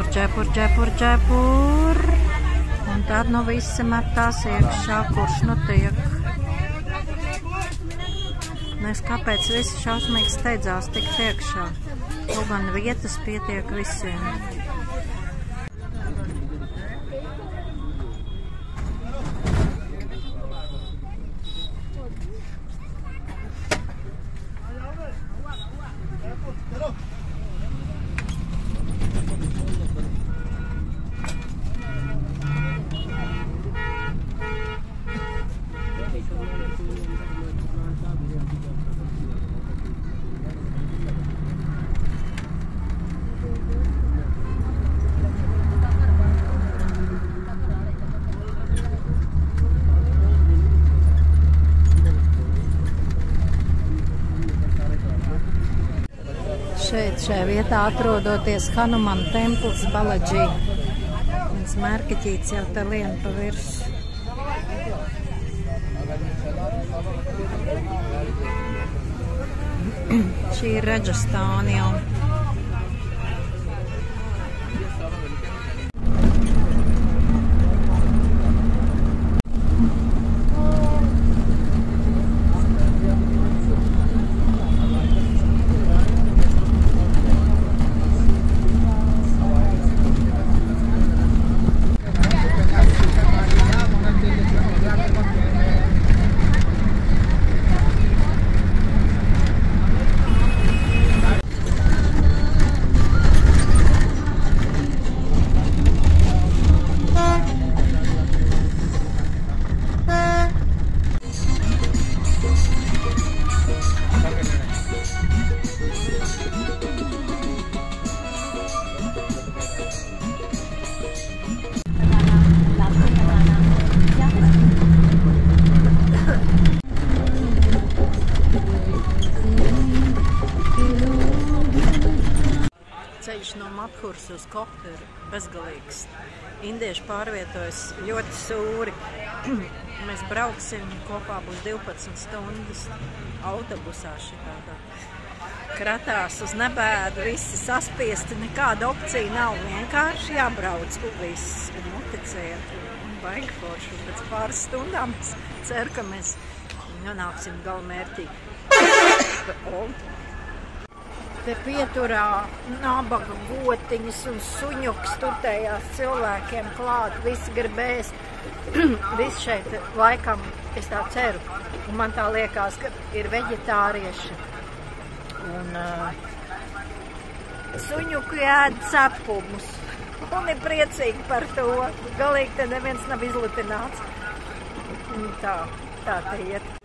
Džepur. Un tad nu visi metās iekšā, kurš nu tiek. Nes kāpēc visi šausmīgi steidzās tikt iekšā. Gan vietas pietiek visiem. Šajā vietā atrodoties Hanuman templis Baladžī. Viens mērkaķīts jau te lien pa virsmu. Šī ir Raģastāna jau. Ceļš no Madhuras uz Kohtu ir bezgalīgs. Indieši pārvietojas ļoti sūri. Mēs brauksim, kopā būs 12 stundas autobusā šitādā. Kratās uz nebēdu, visi saspiesti, nekāda opcija nav. Vienkārši jābrauc viss un uticēt un baigi forši. Pēc pāris stundām es ceru, ka mēs nonāksim galamērķī. Te pieturā nabaga gotiņas un suņuks turtējās cilvēkiem klāt, visi grib ēst. Visi šeit laikam, es tā ceru, un man tā liekas, ka ir veģetārieši. Un suņuku ēd cepumus. Un ir priecīgi par to. Galīgi te neviens nav izlutināts. Tā te iet.